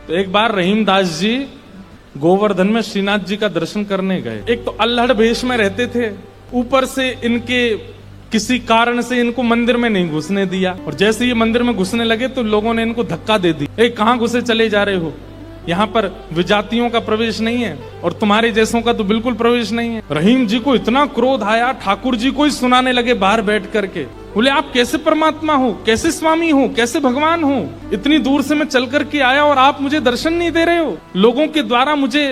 तो एक बार रहीमदास जी गोवर्धन में श्रीनाथ जी का दर्शन करने गए। एक तो अल्हड़ भेष में रहते थे, ऊपर से इनके किसी कारण से इनको मंदिर में नहीं घुसने दिया, और जैसे ये मंदिर में घुसने लगे तो लोगों ने इनको धक्का दे दी, कहां घुसे चले जा रहे हो, यहाँ पर विजातियों का प्रवेश नहीं है और तुम्हारे जैसों का तो बिल्कुल प्रवेश नहीं है। रहीम जी को इतना क्रोध आया, ठाकुर जी को ही सुनाने लगे बाहर बैठ करके। बोले आप कैसे परमात्मा हो, कैसे स्वामी हो, कैसे भगवान हो, इतनी दूर से मैं चल करके आया और आप मुझे दर्शन नहीं दे रहे हो, लोगों के द्वारा मुझे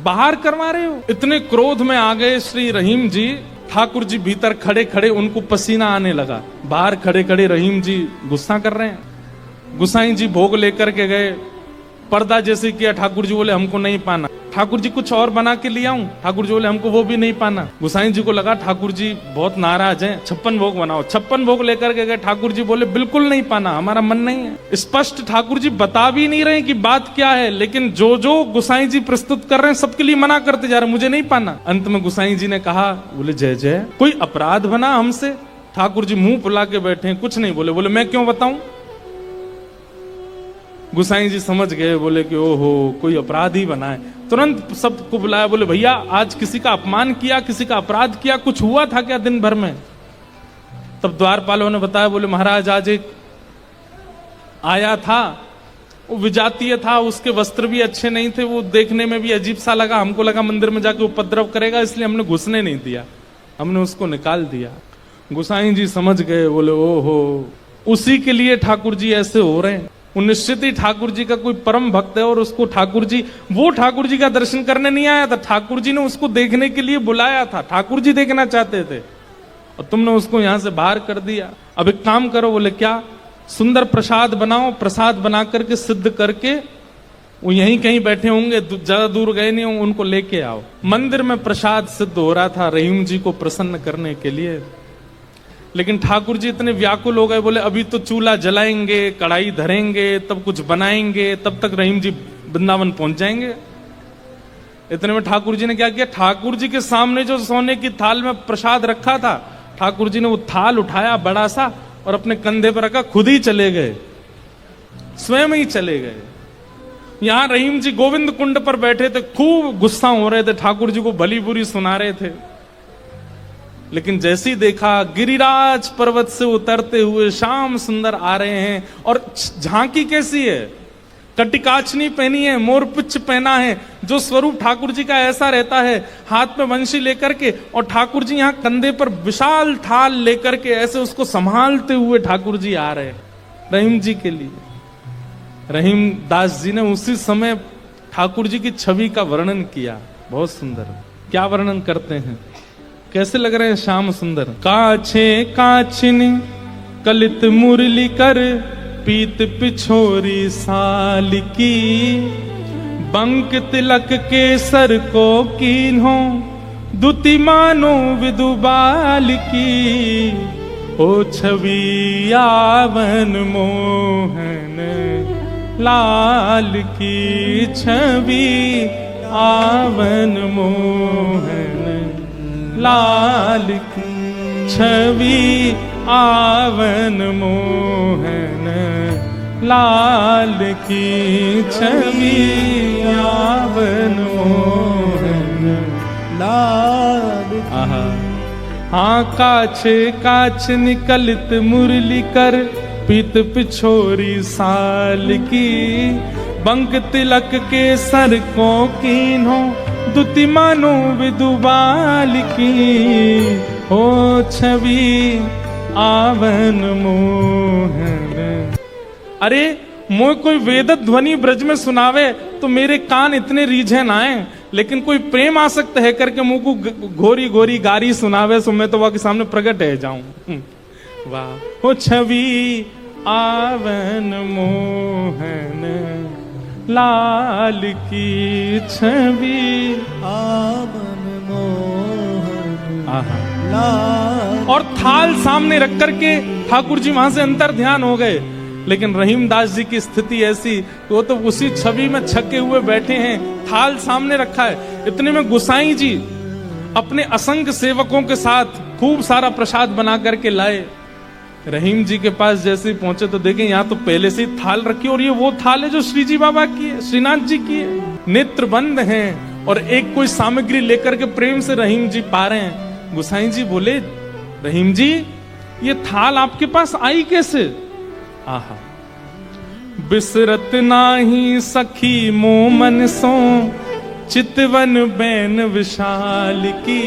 बाहर करवा रहे हो। इतने क्रोध में आ गए श्री रहीम जी। ठाकुर जी भीतर खड़े खड़े उनको पसीना आने लगा, बाहर खड़े खड़े रहीम जी गुस्सा कर रहे हैं। गुसाई जी भोग लेकर के गए, पर्दा जैसे किया, ठाकुर जी बोले हमको नहीं पाना। ठाकुर जी कुछ और बना के ले आऊं, ठाकुर जी बोले हमको वो भी नहीं पाना। गुसाई जी को लगा ठाकुर जी बहुत नाराज हैं, 56 भोग बनाओ। 56 भोग लेकर के गए, ठाकुर जी बोले बिल्कुल नहीं पाना, हमारा मन नहीं है। स्पष्ट ठाकुर जी बता भी नहीं रहे कि बात क्या है, लेकिन जो जो गुसाई जी प्रस्तुत कर रहे हैं सबके लिए मना करते जा रहे, मुझे नहीं पाना। अंत में गुसाई जी ने कहा, बोले जय जय, कोई अपराध बना हमसे? ठाकुर जी मुंह फुला के बैठे, कुछ नहीं बोले। बोले मैं क्यों बताऊं? गुसाई जी समझ गए, बोले कि ओहो कोई अपराध ही बना है। तुरंत सबको बुलाया, बोले भैया आज किसी का अपमान किया, किसी का अपराध किया, कुछ हुआ था क्या दिन भर में? तब द्वारपालों ने बताया, बोले महाराज आज एक आया था, वो विजातीय था, उसके वस्त्र भी अच्छे नहीं थे, वो देखने में भी अजीब सा लगा, हमको लगा मंदिर में जाके उपद्रव करेगा, इसलिए हमने घुसने नहीं दिया, हमने उसको निकाल दिया। गुसाई जी समझ गए, बोले ओहो उसी के लिए ठाकुर जी ऐसे हो रहे हैं। वो निश्चित ही ठाकुर जी का कोई परम भक्त है और उसको ठाकुर जी, वो ठाकुर जी का दर्शन करने नहीं आया था, ठाकुर जी ने उसको देखने के लिए बुलाया था, ठाकुर जी देखना चाहते थे और तुमने उसको यहां से बाहर कर दिया। अब एक काम करो। बोले क्या? सुंदर प्रसाद बनाओ, प्रसाद बना करके सिद्ध करके, वो यहीं कहीं बैठे होंगे, ज्यादा दूर गए नहीं होंगे, उनको लेके आओ। मंदिर में प्रसाद सिद्ध हो रहा था रहीम जी को प्रसन्न करने के लिए, लेकिन ठाकुर जी इतने व्याकुल हो गए, बोले अभी तो चूल्हा जलाएंगे, कढ़ाई धरेंगे, तब कुछ बनाएंगे, तब तक रहीम जी वृंदावन पहुंच जाएंगे। इतने में ठाकुर जी ने क्या किया, ठाकुर जी के सामने जो सोने की थाल में प्रसाद रखा था, ठाकुर जी ने वो थाल उठाया बड़ा सा और अपने कंधे पर रखा, खुद ही चले गए, स्वयं ही चले गए। यहां रहीम जी गोविंद कुंड पर बैठे थे, खूब गुस्सा हो रहे थे, ठाकुर जी को भली बुरी सुना रहे थे। लेकिन जैसे ही देखा गिरिराज पर्वत से उतरते हुए श्याम सुंदर आ रहे हैं, और झांकी कैसी है, कटिकाचनी पहनी है, मोरपिच्छ पहना है, जो स्वरूप ठाकुर जी का ऐसा रहता है, हाथ में वंशी लेकर के, और ठाकुर जी यहाँ कंधे पर विशाल थाल लेकर के ऐसे उसको संभालते हुए ठाकुर जी आ रहे रहीम जी के लिए। रहीम दास जी ने उसी समय ठाकुर जी की छवि का वर्णन किया, बहुत सुंदर। क्या वर्णन करते हैं, कैसे लग रहे हैं श्याम सुंदर? काछे काछिनी कलित मुरली कर, पीत पिछोरी साल की, बंक तिलक के सर को कीन्हो, दुति मानो विदुबाल की, ओ छवि आवन मोहन लाल की, छवि आवन मोहन लाल की, छवि आवन मोहन लाल की, छवि आवन मोहन लाल की। हाँ काछे काछ निकलित मुरली कर, पीत पिछोरी साल की, बंक तिलक के सर को कीन्हो, दुति मानो विदुबाल की, हो छवि आवन मोहन। अरे मोह कोई वेद ध्वनि ब्रज में सुनावे तो मेरे कान इतने रीझे ना आए, लेकिन कोई प्रेम आसक्त है करके मुंह को घोरी घोरी गारी सुनावे, सो मैं तो वह के सामने प्रकट है जाऊं। वाह, हो छवि आवन मोहन लाल की, छवि आवन मोहन लाल। और थाल सामने रख करके ठाकुर जी वहां से अंतर ध्यान हो गए, लेकिन रहीमदास जी की स्थिति ऐसी, वो तो उसी छवि में छके हुए बैठे हैं, थाल सामने रखा है। इतने में गुसाई जी अपने असंख्य सेवकों के साथ खूब सारा प्रसाद बना करके लाए। रहीम जी के पास जैसे ही पहुंचे तो देखें यहाँ तो पहले से ही थाल रखी, और ये वो थाल है जो श्री जी बाबा की है, श्रीनाथ जी की है। नेत्र बंद हैं और एक कोई सामग्री लेकर के प्रेम से रहीम जी पा रहे हैं। गुसाई जी बोले, रहीम जी ये थाल आपके पास आई कैसे? आहा, बिसरत नाही सखी मोमन सो, चितवन बैन विशाल की।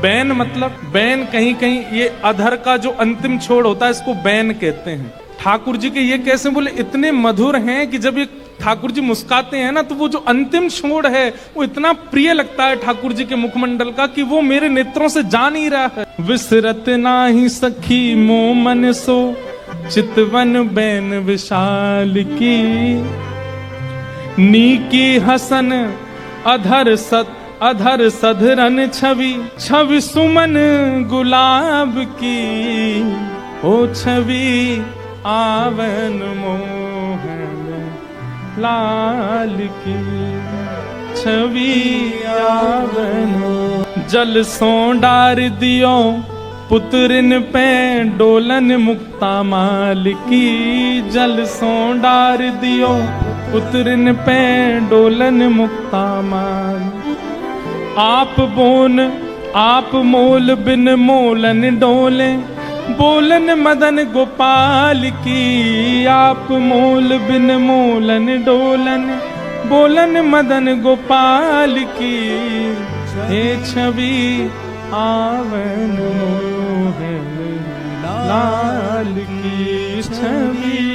बैन मतलब, बैन कहीं कहीं ये अधर का जो अंतिम छोड़ होता है इसको बैन कहते हैं। ठाकुर जी के ये कैसे बोले, इतने मधुर हैं कि जब ये ठाकुर जी मुस्काते हैं ना तो वो जो अंतिम छोड़ है वो इतना प्रिय लगता है ठाकुर जी के मुखमंडल का कि वो मेरे नेत्रों से जा नहीं रहा है। विसरत नाही सखी मोमन सो, चितवन बैन विशाल की। नीकी हसन अधर सधरन छवि, छवि सुमन गुलाब की। ओ छवि आवन मोहन लाल की, छवि आवन। जल सो डार दियो पुत्रिन पे डोलन मुक्ता माल की। जल सो डार दियो पुत्रिन पे डोलन मुक्ता माल। आप मोल बिन मोलन डोले, बोलन मदन गोपाल की। आप मोल बिन मोलन डोलन, बोलन मदन गोपाल की। हे छवि आवन मोहन लाल की, छवि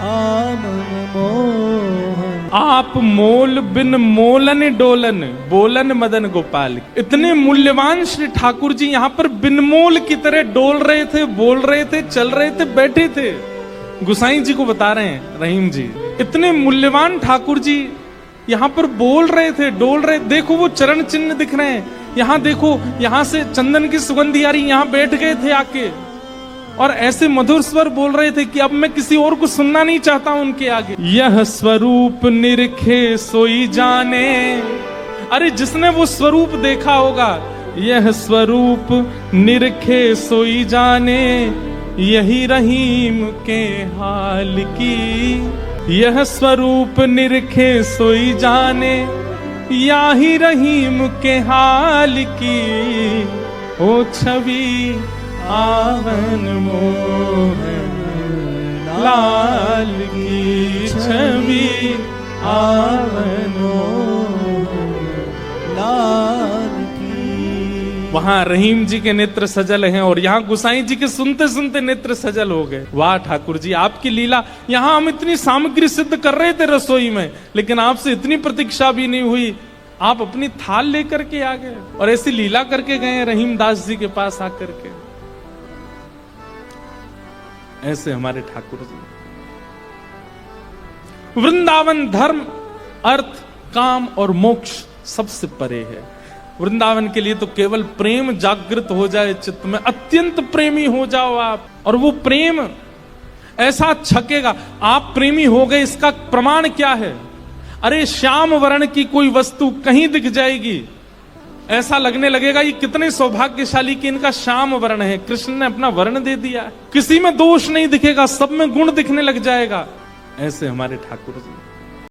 आवन मोहन। आप मोल बिन मोलन डोलन, बोलन मदन गोपाल। इतने मूल्यवान श्री ठाकुर जी यहाँ पर बिन मोल की तरह डोल रहे थे, बोल रहे थे, चल रहे थे, बैठे थे। गुसाई जी को बता रहे हैं रहीम जी, इतने मूल्यवान ठाकुर जी यहाँ पर बोल रहे थे, डोल रहे। देखो वो चरण चिन्ह दिख रहे हैं, यहाँ देखो, यहाँ से चंदन की सुगंधी आ रही, यहाँ बैठ गए थे आके और ऐसे मधुर स्वर बोल रहे थे कि अब मैं किसी और को सुनना नहीं चाहता उनके आगे। यह स्वरूप निरखे सोई जाने। अरे जिसने वो स्वरूप देखा होगा, यह स्वरूप निरखे सोई जाने, यही रहीम के हाल की। यह स्वरूप निरखे सोई जाने, यही रहीम के हाल की। ओ छवि आवन मोहन लाल की, छवि आवन मोहन लाल की। वहां रहीम जी के नेत्र सजल हैं और यहाँ गुसाई जी के सुनते सुनते नेत्र सजल हो गए। वाह ठाकुर जी, आपकी लीला। यहाँ हम इतनी सामग्री सिद्ध कर रहे थे रसोई में, लेकिन आपसे इतनी प्रतीक्षा भी नहीं हुई। आप अपनी थाल लेकर के आ गए और ऐसी लीला करके गए रहीम दास जी के पास आकर के। ऐसे हमारे ठाकुर जी। वृंदावन धर्म, अर्थ, काम और मोक्ष सबसे परे है। वृंदावन के लिए तो केवल प्रेम जागृत हो जाए चित्त में, अत्यंत प्रेमी हो जाओ आप, और वो प्रेम ऐसा छकेगा। आप प्रेमी हो गए, इसका प्रमाण क्या है? अरे श्याम वर्ण की कोई वस्तु कहीं दिख जाएगी, ऐसा लगने लगेगा ये कितने सौभाग्यशाली कि इनका श्याम वर्ण है, कृष्ण ने अपना वर्ण दे दिया। किसी में दोष नहीं दिखेगा, सब में गुण दिखने लग जाएगा। ऐसे हमारे ठाकुर जी।